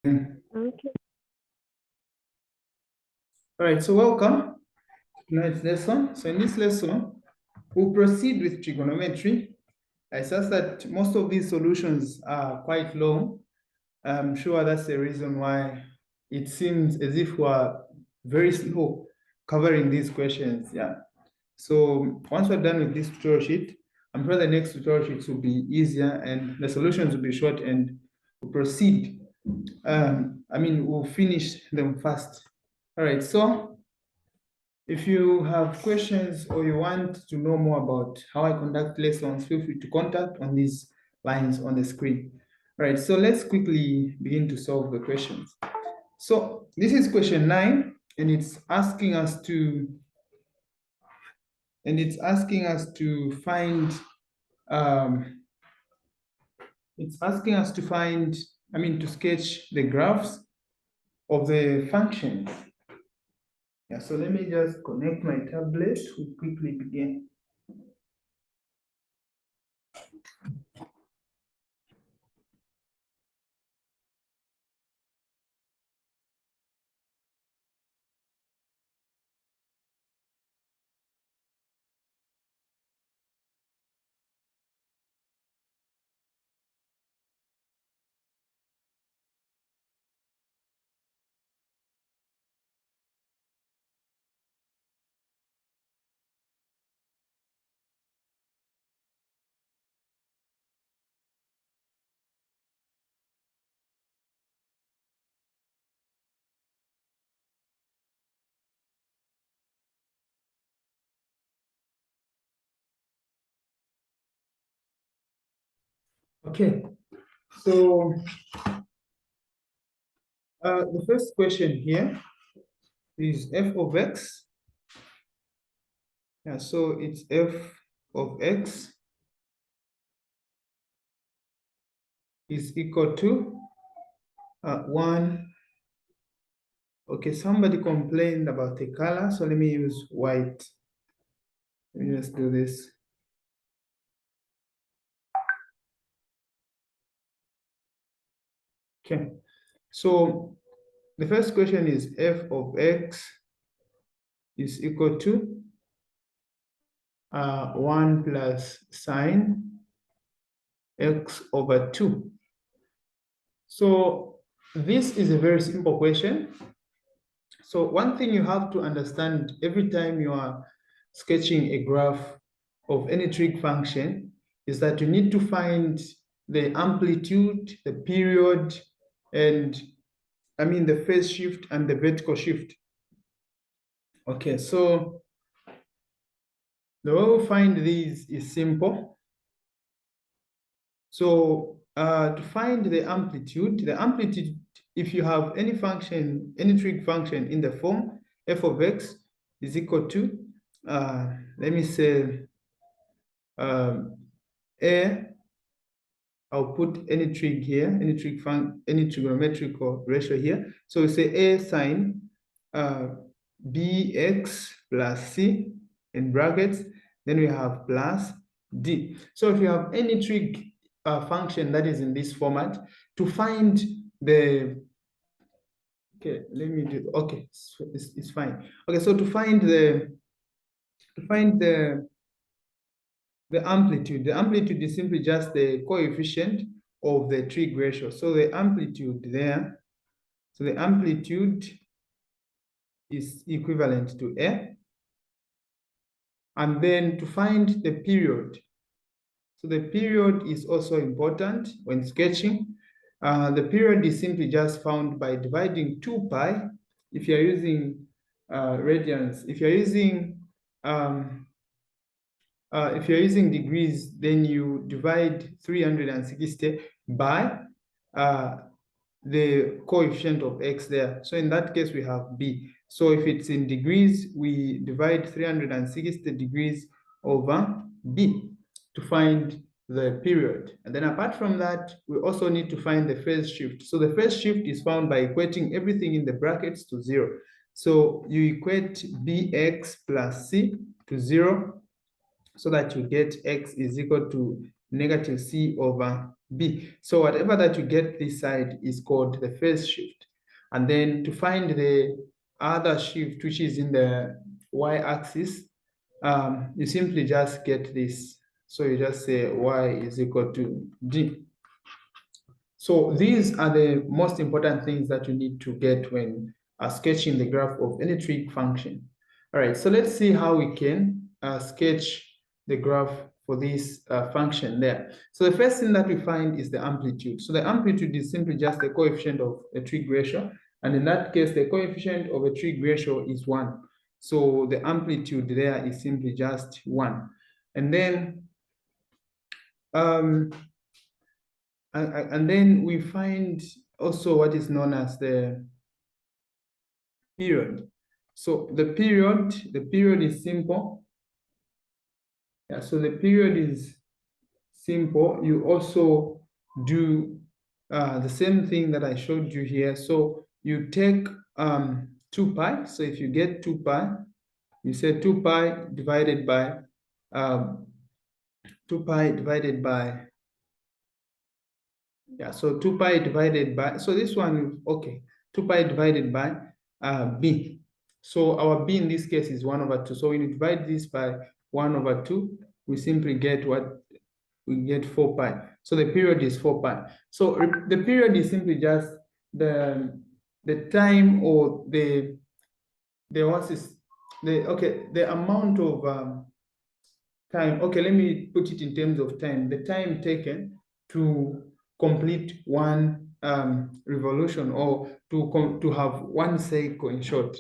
Okay. All right, so welcome to tonight's lesson. So in this lesson, we'll proceed with trigonometry. It's just that most of these solutions are quite long. I'm sure that's the reason why it seems as if we're very slow covering these questions. Yeah. So once we're done with this tutorial sheet, I'm sure the next tutorial sheets will be easier and the solutions will be short and we'll proceed. We'll finish them fast. All right, so if you have questions or you want to know more about how I conduct lessons, feel free to contact on these lines on the screen. All right, so let's quickly begin to solve the questions. So this is question 9, and it's asking us to find to sketch the graphs of the functions. Yeah, so let me just connect my tablet. We'll quickly begin. Okay, so the first question here is f of x. Yeah, so it's f of x is equal to 1. Okay, somebody complained about the color, so let me use white. Let me just do this. Okay, so the first question is f of x is equal to 1 plus sine x over 2. So this is a very simple question. So one thing you have to understand every time you are sketching a graph of any trig function is that you need to find the amplitude, the period, and the phase shift and the vertical shift. Okay, so the way we find these is simple. So to find the amplitude, if you have any function, any trig function in the form f of x is equal to, let me say, I'll put any trig here, any trigonometrical ratio here. So we say a sine bx plus c in brackets, then we have plus d. So if you have any trig function that is in this format, to find the, okay, let me do, okay, it's fine. Okay, so to find the amplitude is simply just the coefficient of the trig ratio. So the amplitude there, so the amplitude is equivalent to A. And then to find the period, so the period is also important when sketching. The period is simply just found by dividing 2 pi. If you're using radians, if you're using degrees, then you divide 360 by the coefficient of x there. So in that case, we have b. So if it's in degrees, we divide 360 degrees over b to find the period. And then apart from that, we also need to find the phase shift. So the phase shift is found by equating everything in the brackets to 0. So you equate bx plus c to 0 so that you get x is equal to negative c over B. So whatever that you get this side is called the first shift. And then to find the other shift, which is in the y-axis, you simply just get this. So you just say y is equal to d. So these are the most important things that you need to get when sketching the graph of any trig function. All right, so let's see how we can sketch the graph for this function there. So the first thing that we find is the amplitude. So the amplitude is simply just the coefficient of a trig ratio. And in that case, the coefficient of a trig ratio is 1. So the amplitude there is simply just 1. And then and then we find also what is known as the period. So the period is simple. Yeah, so the period is simple. You also do the same thing that I showed you here. So you take 2 pi. So if you get 2 pi, you say 2 pi divided by 2 pi divided by, yeah, so 2 pi divided by, so this one, okay, 2 pi divided by b. So our b in this case is 1/2. So when you divide this by 1/2, we simply get what? We get 4 pi. So the period is 4 pi. So the period is simply just the time, or the what is the amount of time. Okay, let me put it in terms of time. The time taken to complete one revolution, or to have one cycle, in short.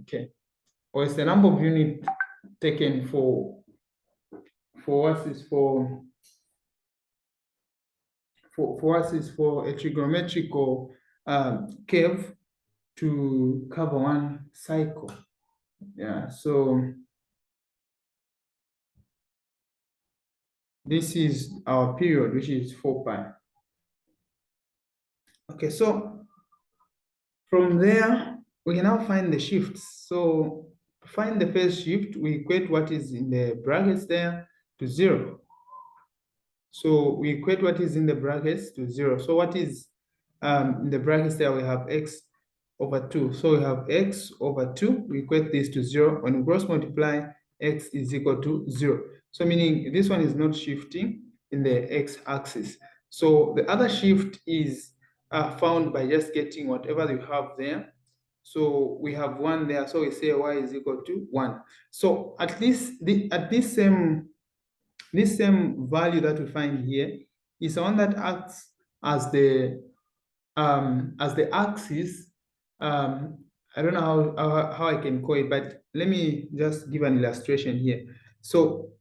Okay, or it's the number of units taken for us is for us is for a trigonometrical curve to cover one cycle. Yeah, so this is our period, which is 4 pi. Okay, so from there, we can now find the shifts. So to find the first shift, we equate what is in the brackets there to 0. So we equate what is in the brackets to 0. So what is in the brackets there? We have x over 2. So we have x over 2. We equate this to 0. When we cross multiply, x is equal to 0. So meaning this one is not shifting in the x-axis. So the other shift is found by just getting whatever you have there. So we have 1 there. So we say y is equal to 1. So at least this same value that we find here is the one that acts as the axis. I don't know how I can call it, but let me just give an illustration here. So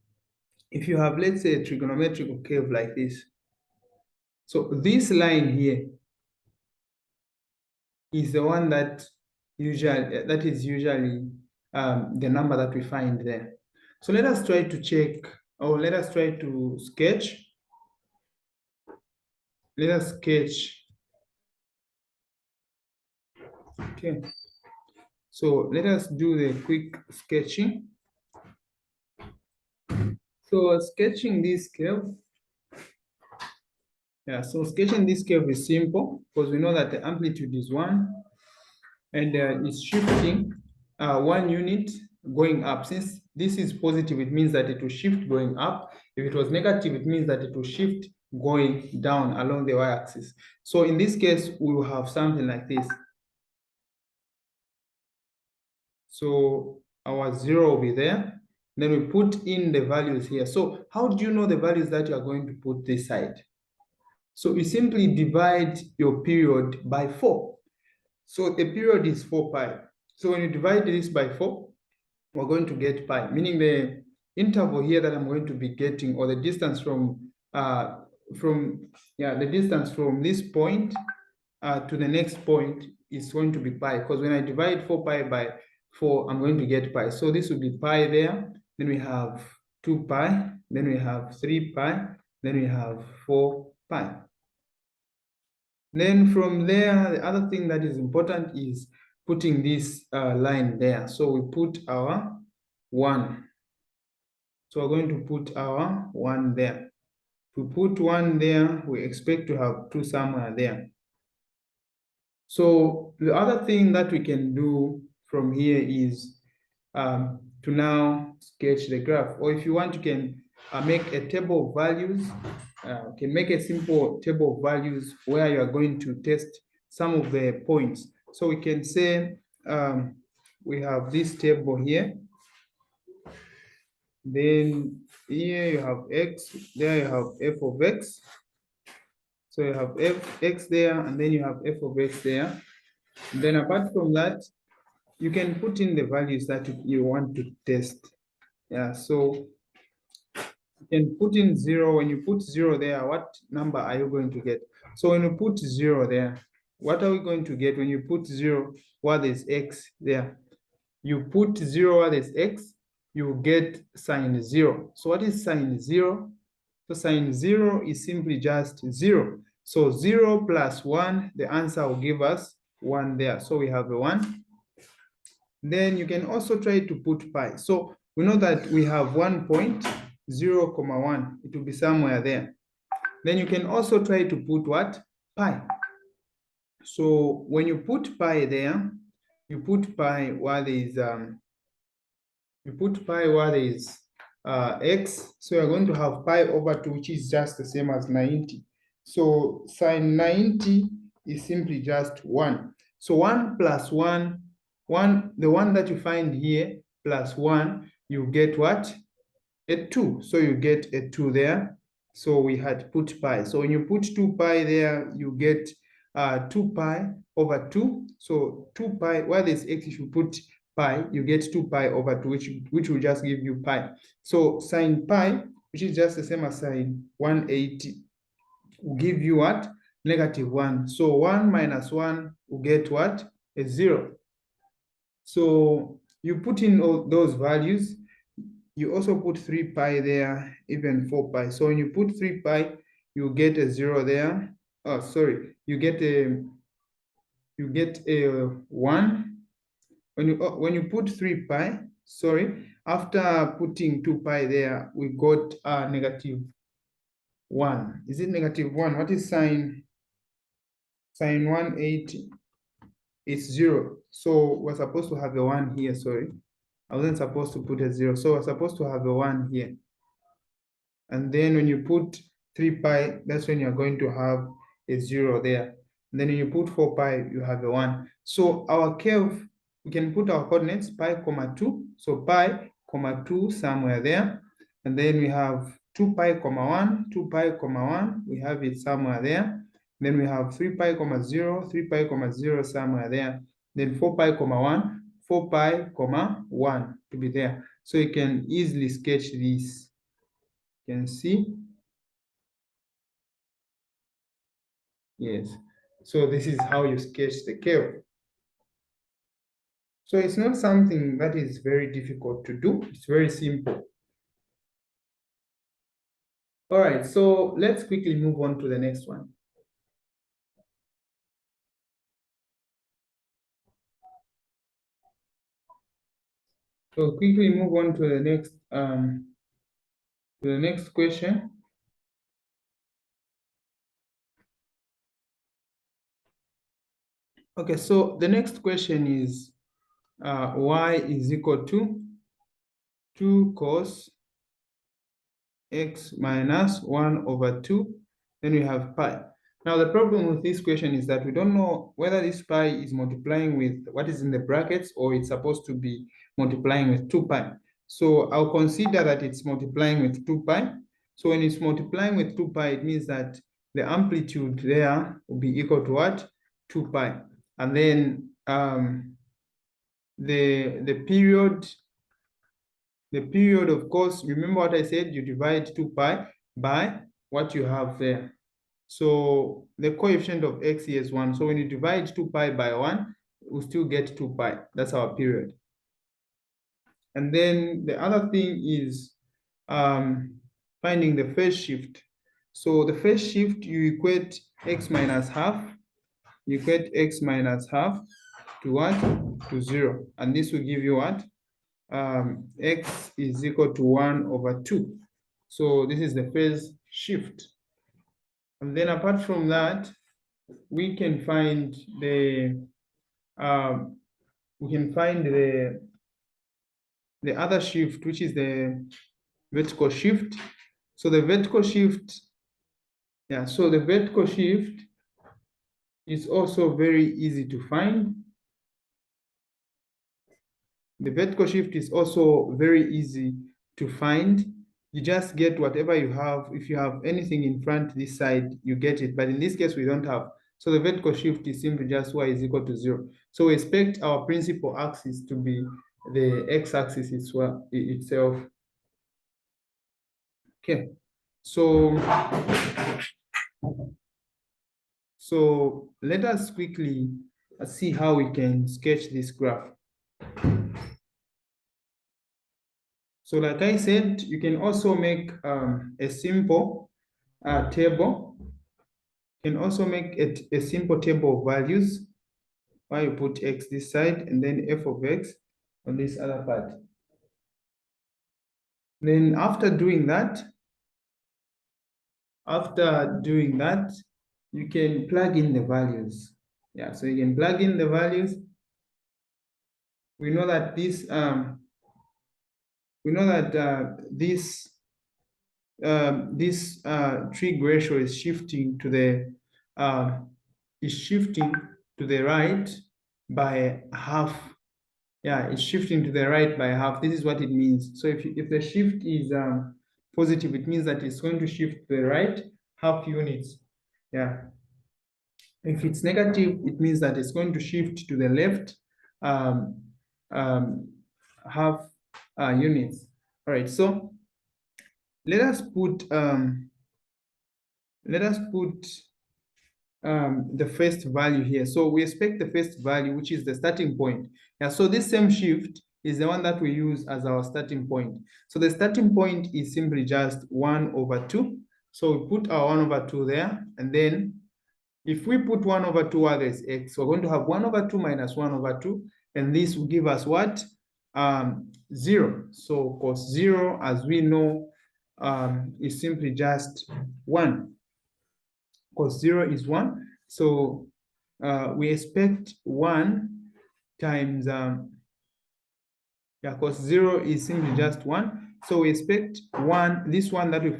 if you have, let's say, a trigonometric curve like this, so this line here is the one that is usually the number that we find there. So let us try to check, or let us try to sketch. Let us sketch. Okay. So let us do the quick sketching. So sketching this curve. Yeah, so sketching this curve is simple because we know that the amplitude is 1 and it's shifting 1 unit going up. Since this is positive, it means that it will shift going up. If it was negative, it means that it will shift going down along the y-axis. So in this case, we will have something like this. So our 0 will be there. Then we put in the values here. So how do you know the values that you are going to put this side? So you simply divide your period by 4. So the period is 4 pi. So when you divide this by 4, we're going to get pi, meaning the interval here that I'm going to be getting, or the distance from the distance from this point to the next point is going to be pi, because when I divide 4 pi by 4, I'm going to get pi. So this will be pi there. Then we have 2 pi. Then we have 3 pi. Then we have 4 pi. Then from there, the other thing that is important is putting this line there. So we put our 1. So we're going to put our 1 there. To put 1 there, we expect to have 2 somewhere there. So the other thing that we can do from here is to now sketch the graph. Or if you want, you can make a table of values. You can make a simple table of values where you are going to test some of the points. So we can say we have this table here. Then here you have x, there you have f of x. So you have x there, and then you have f of x there. And then apart from that, you can put in the values that you want to test. Yeah, so you can put in 0. When you put 0 there, what number are you going to get? So when you put 0 there, what are we going to get when you put 0 where there's x there? You put 0 where there's x, you get sine 0. So what is sine 0? So sine 0 is simply just 0. So 0 plus 1, the answer will give us 1 there. So we have a 1. Then you can also try to put pi. So we know that we have 1 point, 0, 1. It will be somewhere there. Then you can also try to put what? Pi. So when you put pi there, you put pi where there is x. So you're going to have pi over 2, which is just the same as 90. So sine 90 is simply just 1. So 1 plus 1, the one that you find here plus 1, you get what? A 2. So you get a 2 there. So we had put pi. So when you put 2 pi there, you get 2 pi over 2. So 2 pi, where there's x, if you put pi, you get 2 pi over 2, which will just give you pi. So sine pi, which is just the same as sine 180, will give you what? -1. So 1 minus 1 will get what? A 0. So you put in all those values. You also put 3 pi there, even 4 pi. So when you put 3 pi, you get a 0 there. Oh, sorry, you get a 1. When you put 3 pi, sorry, after putting 2 pi there, we got a -1. Is it -1? What is sine 180? It's 0. So we're supposed to have a 1 here, sorry. I wasn't supposed to put a 0. So we're supposed to have a 1 here. And then when you put 3 pi, that's when you're going to have a 0 there. And then when you put 4 pi, you have a 1. So our curve, we can put our coordinates pi, 2. So pi, 2 somewhere there. And then we have 2 pi, 1, 2 pi, 1. We have it somewhere there. Then we have 3 pi, 0, 3 pi, 0 somewhere there. Then 4 pi, 1, 4 pi, 1 to be there. So you can easily sketch this. You can see. Yes. So this is how you sketch the curve. So it's not something that is very difficult to do. It's very simple. All right, so let's quickly move on to the next one. So quickly move on to the next question. Okay, so the next question is y is equal to 2 cos x minus 1 over 2. Then we have pi. Now the problem with this question is that we don't know whether this pi is multiplying with what is in the brackets or it's supposed to be multiplying with 2 pi. So I'll consider that it's multiplying with 2 pi. So when it's multiplying with 2 pi, it means that the amplitude there will be equal to what? 2 pi. And then the period, of course, remember what I said, you divide 2 pi by what you have there. So the coefficient of x here is 1. So when you divide 2 pi by 1, we'll still get 2 pi. That's our period. And then the other thing is finding the phase shift. So the phase shift, you equate x minus half. You equate x minus half to what? To 0. And this will give you what? X is equal to 1 over 2. So this is the phase shift. And then apart from that, we can find the other shift, which is the vertical shift. So the vertical shift, so the vertical shift is also very easy to find. The vertical shift is also very easy to find. You just get whatever you have. If you have anything in front this side, you get it. But in this case, we don't have. So the vertical shift is simply just y is equal to 0. So we expect our principal axis to be the x-axis itself. Okay. So let us quickly see how we can sketch this graph. So like I said, you can also make a simple table. You can also make a simple table of values where you put x this side and then f of x on this other part. Then after doing that, you can plug in the values. Yeah, so you can plug in the values. We know that this this trig ratio is shifting to the right by half. Yeah, it's shifting to the right by half. This is what it means. So if the shift is positive, it means that it's going to shift to the right half units. Yeah. If it's negative, it means that it's going to shift to the left half units. All right, so let us put the first value here. So we expect the first value, which is the starting point. Yeah, so this same shift is the one that we use as our starting point. So the starting point is simply just 1/2. So we put our 1/2 there, and then if we put 1/2 where there's x, we're going to have 1/2 minus 1/2, and this will give us what? 0. So cos 0, as we know, is simply just 1. Cos 0 is 1. So we expect 1 times, cos 0 is simply just 1. So we expect 1, this one that we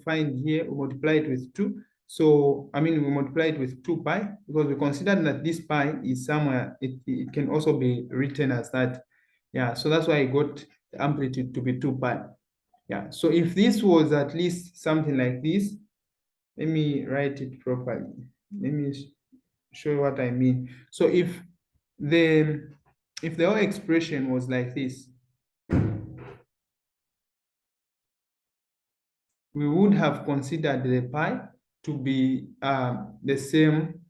find here, we multiply it with 2. So, I mean, we multiply it with 2 pi, because we consider that this pi is somewhere, it can also be written as that. Yeah, so that's why I got the amplitude to be 2 pi. Yeah, so if this was at least something like this, let me write it properly. Let me show you what I mean. So if the whole expression was like this, we would have considered the pi to be the same,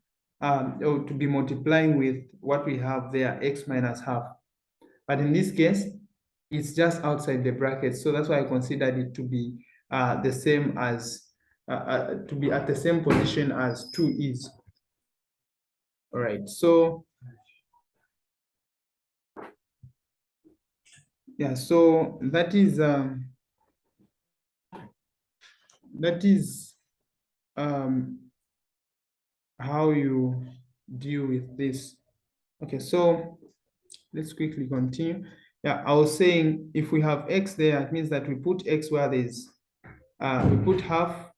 or to be multiplying with what we have there, x minus half. But in this case, it's just outside the bracket. So that's why I considered it to be the same as, to be at the same position as 2 is. All right, so yeah, so that is how you deal with this. Okay, so let's quickly continue. Yeah, I was saying if we have x there, it means that we put x where there's, we put half.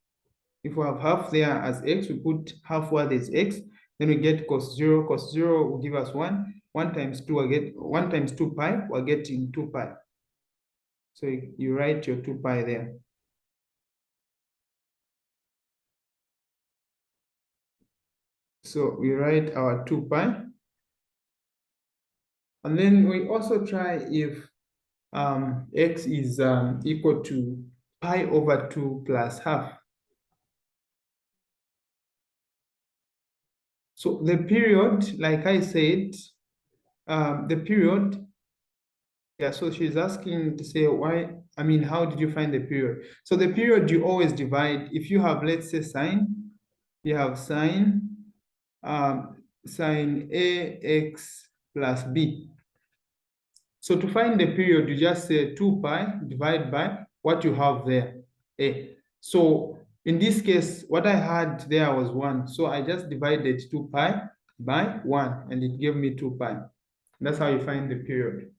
If we have half there as x, we put half where there's x. Then we get cos 0. Cos 0 will give us 1. 1 times 2, I get 1 times 2 pi, we're getting 2 pi. So you write your 2 pi there. So we write our 2 pi. And then we also try if x is equal to pi over 2 plus half. So the period, like I said, the period, yeah, so she's asking to say why, I mean, how did you find the period? So the period you always divide, if you have, let's say, sine, you have sine ax plus b. So to find the period, you just say 2 pi divided by what you have there, a. So in this case, what I had there was 1. So I just divided 2 pi by 1, and it gave me 2 pi. That's how you find the period.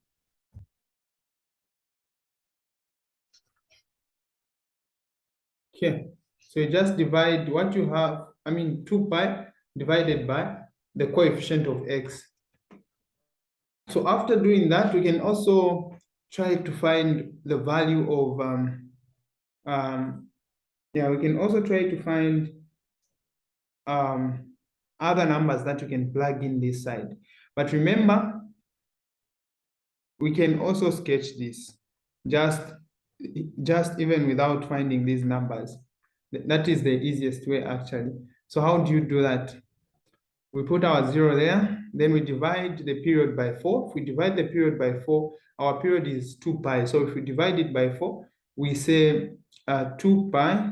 Okay, so you just divide what you have, 2 pi divided by the coefficient of x. So after doing that, we can also try to find the value of, we can also try to find other numbers that you can plug in this side. But remember, we can also sketch this just even without finding these numbers. That is the easiest way, actually. So how do you do that? We put our 0 there, then we divide the period by 4. If we divide the period by 4, our period is 2 pi. So if we divide it by 4, we say 2 pi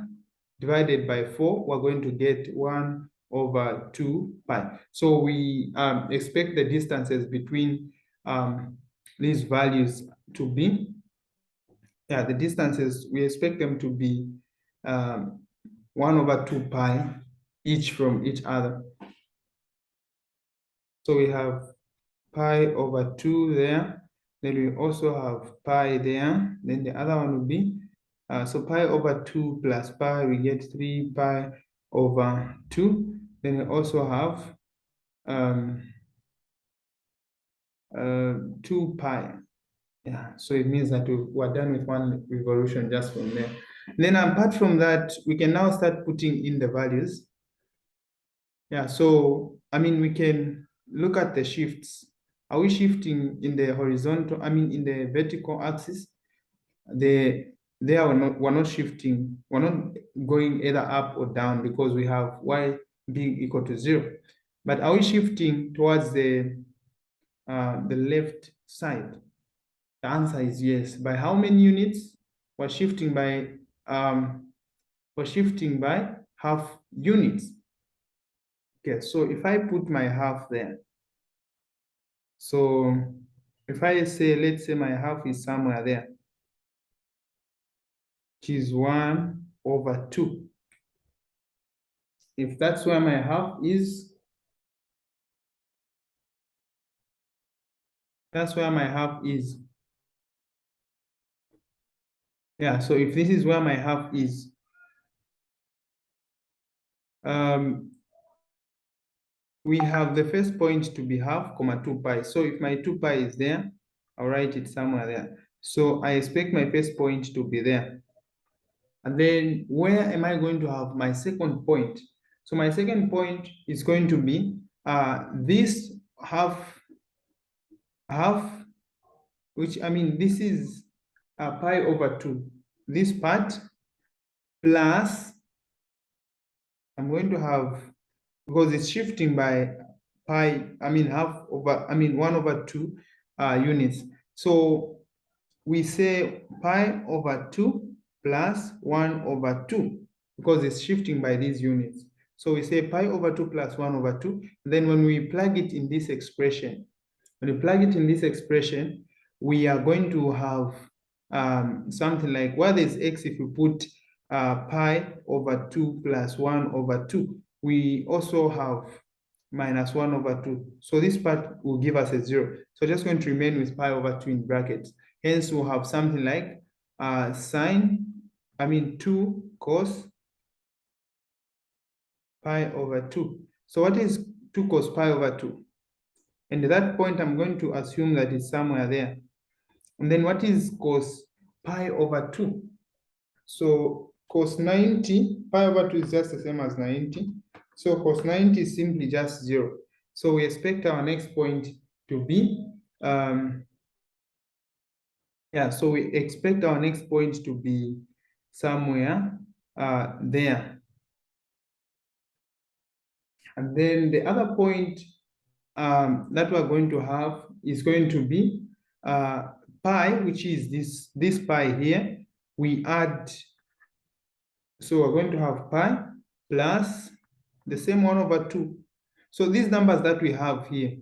divided by 4, we're going to get 1 over 2 pi. So we expect the distances between these values to be, the distances, we expect them to be 1 over 2 pi each from each other. So we have pi over 2 there. Then we also have pi there. Then the other one will be, so pi over 2 plus pi, we get 3 pi over 2. Then we also have 2 pi. Yeah, so it means that we're done with one revolution just from there. Then apart from that, we can now start putting in the values. Yeah, so we can look at the shifts. Are we shifting in the horizontal, in the vertical axis? We're not shifting, we're not going either up or down because we have y being equal to 0. But are we shifting towards the left side? The answer is yes. By how many units? We're shifting by half units. Okay, so if I put my half there, so if I say, let's say my half is somewhere there, which is 1 over 2. If that's where my half is, that's where my half is. Yeah, so if this is where my half is, we have the first point to be half, 2 pi. So if my 2 pi is there, I'll write it somewhere there. So I expect my first point to be there. And then where am I going to have my second point? So my second point is going to be this half, which this is pi over 2. This part plus, I'm going to have, because it's shifting by pi, half over, 1 over 2 units. So we say pi over 2 plus 1 over 2, because it's shifting by these units. So we say pi over 2 plus 1 over 2. Then when we plug it in this expression, we are going to have something like, where there's x, if we put pi over 2 plus 1 over 2, we also have minus 1 over 2. So this part will give us a 0. So just going to remain with pi over 2 in brackets. Hence, we'll have something like 2 cos pi over 2. So what is 2 cos pi over 2? And at that point, I'm going to assume that it's somewhere there. And then what is cos pi over 2? So cos 90, pi over 2 is just the same as 90. So cos 90 is simply just 0. So we expect our next point to be, so we expect our next point to be somewhere there. And then the other point that we're going to have is going to be pi, which is this pi here. We add, so we're going to have pi plus the same 1 over 2. So these numbers that we have here,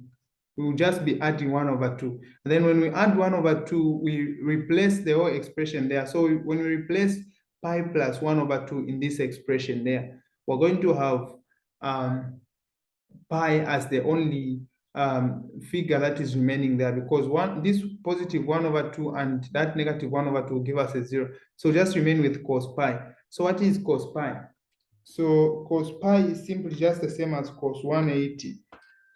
we will just be adding 1 over 2. And then when we add 1 over 2, we replace the whole expression there. So when we replace pi plus 1 over 2 in this expression there. We're going to have pi as the only figure that is remaining there, because this positive 1 over 2 and that negative 1 over 2 will give us a 0. So just remain with cos pi. So what is cos pi? So cos pi is simply just the same as cos 180.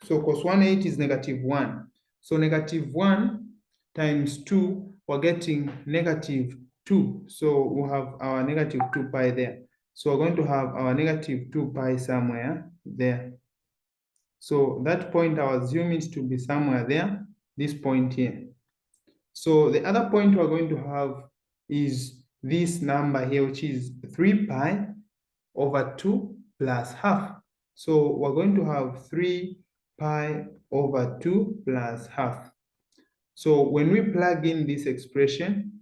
So cos 180 is negative 1. So negative 1 times 2, we're getting negative 2. So we'll have our negative 2 pi there. So we're going to have our negative 2 pi somewhere there. So that point I was assuming to be somewhere there, this point here. So the other point we're going to have is this number here, which is 3 pi over 2 plus half. So we're going to have 3 pi over 2 plus half. So when we plug in this expression,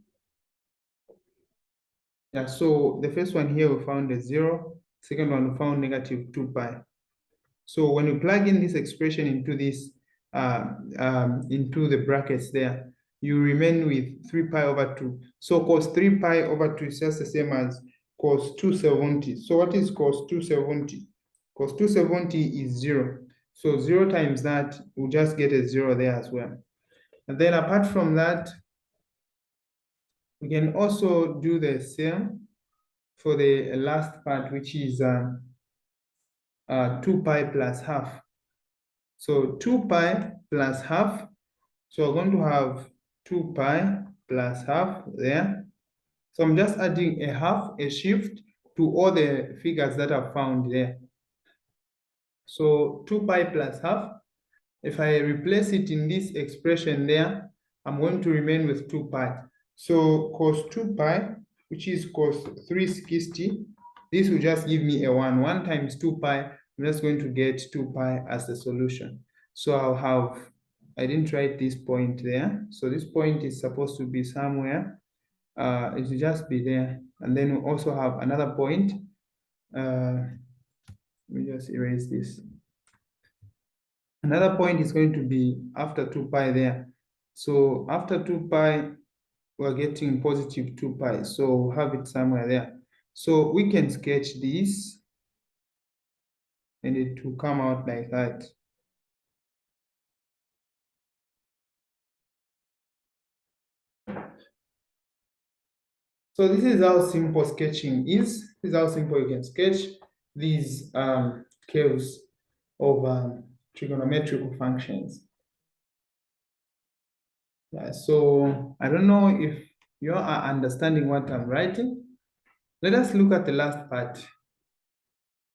so the first one here we found a 0, second one we found negative 2 pi. So when you plug in this expression into this, into the brackets there, you remain with 3 pi over 2. So cos 3 pi over 2 is just the same as cos 270. So what is cos 270? Cos 270 is 0. So 0 times that, we'll just get a 0 there as well. And then apart from that, we can also do the same for the last part, which is 2 pi plus half. So 2 pi plus half. So we're going to have 2 pi plus half there. So I'm just adding a half, a shift to all the figures that are found there. So 2 pi plus half. If I replace it in this expression there, I'm going to remain with 2 pi. So cos 2 pi, which is cos 360, this will just give me a 1. 1 times 2 pi, I'm just going to get 2 pi as the solution. So I'll have, I didn't write this point there. So this point is supposed to be somewhere. It will just be there. And then we also have another point. Let me just erase this. Another point is going to be after 2 pi there. So after 2 pi, we're getting positive 2 pi. So we'll have it somewhere there. So we can sketch this and it will come out like that. So this is how simple sketching is. This is how simple you can sketch these curves of trigonometrical functions. Yeah, so I don't know if you are understanding what I'm writing. Let us look at the last part.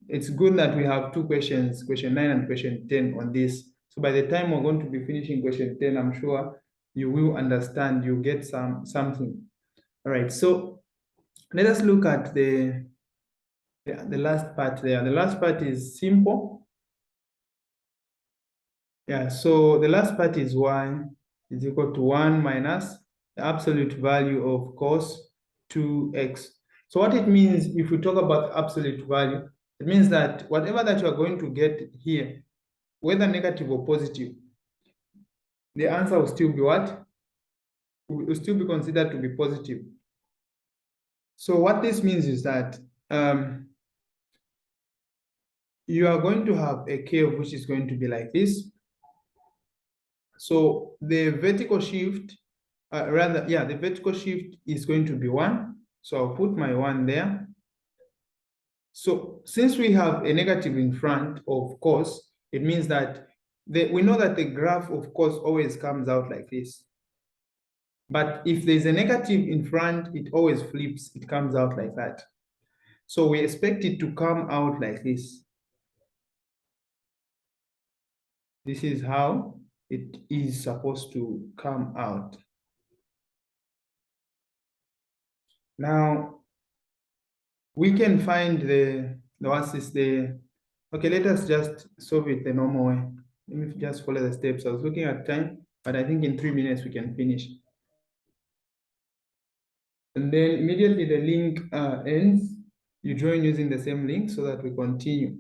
It's good that we have 2 questions, question 9 and question 10 on this. So by the time we're going to be finishing question 10, I'm sure you will understand, you get something. All right, so let us look at the last part there. The last part is simple. Yeah, so the last part is y is equal to 1 minus the absolute value of cos 2x. So what it means, if we talk about absolute value, it means that whatever that you are going to get here, whether negative or positive, the answer will still be what? Will still be considered to be positive. So what this means is that you are going to have a curve which is going to be like this. So the vertical shift, the vertical shift is going to be 1. So I'll put my 1 there. So since we have a negative in front of cos, it means that we know that the graph of cos always comes out like this. But if there's a negative in front, it always flips, it comes out like that. So we expect it to come out like this. This is how it is supposed to come out. Now, we can find okay, let us just solve it the normal way. Let me just follow the steps. I was looking at time, but I think in 3 minutes we can finish. And then immediately the link ends, you join using the same link so that we continue.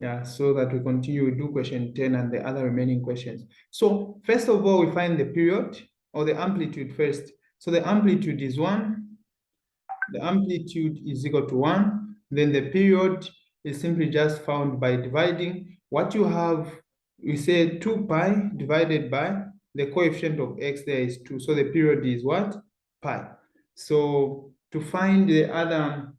Yeah, so that we continue, we do question 10 and the other remaining questions. So first of all, we find the period or the amplitude first. So the amplitude is 1. the amplitude is equal to 1. Then the period is simply just found by dividing. What you have, we say 2 pi divided by the coefficient of x there is 2. So the period is what? Pi. So to find the other,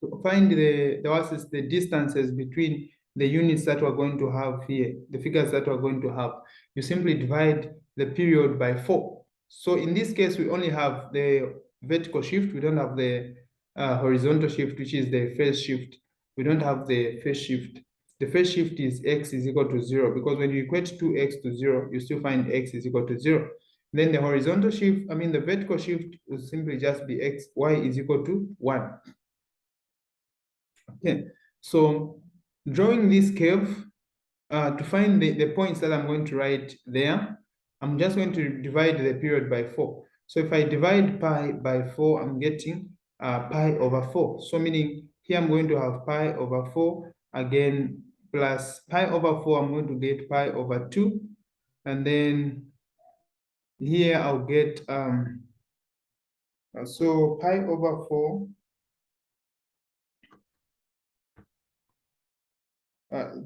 the distances between the units that we're going to have here, the figures that we're going to have, you simply divide the period by 4. So in this case, we only have the vertical shift. We don't have the horizontal shift, which is the phase shift. We don't have the phase shift. The phase shift is x is equal to 0, because when you equate 2x to 0, you still find x is equal to 0. Then the horizontal shift, the vertical shift will simply just be y is equal to 1. Okay, so drawing this curve, to find the points that I'm going to write there, I'm just going to divide the period by 4. So if I divide pi by 4, I'm getting pi over 4. So meaning here I'm going to have pi over 4 again, plus pi over 4, I'm going to get pi over 2. And then here I'll get, so pi over 4,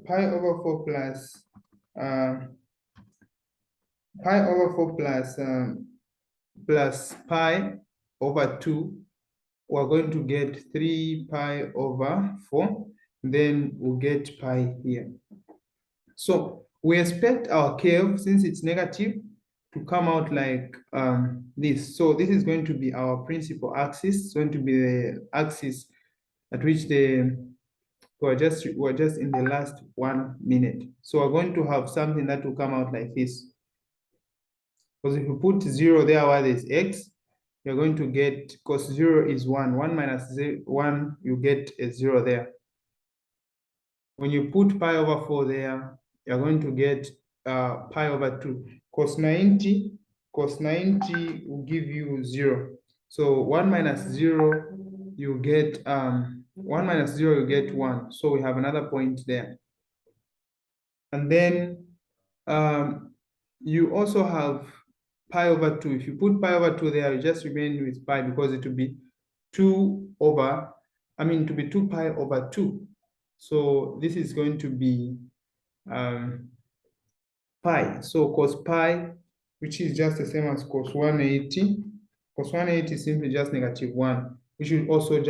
pi over 4 plus pi over 4 plus pi over 2, we're going to get 3 pi over 4, then we'll get pi here. So we expect our curve, since it's negative, to come out like this. So this is going to be our principal axis. It's going to be the axis at which we're just in the last 1 minute. So we're going to have something that will come out like this. Because if you put 0 there where there's x, you're going to get, because 0 is 1. 1 minus 1, you get a 0 there. When you put pi over 4 there, you're going to get pi over 2. Cos 90 will give you 0. So 1 minus 0, you get 1 minus 0, you get 1. So we have another point there. And then you also have pi over 2. If you put pi over 2 there, you just remain with pi, because it will be 2 pi over 2. So this is going to be pi. So cos pi, which is just the same as cos 180. Cos 180 is simply just -1, which will also just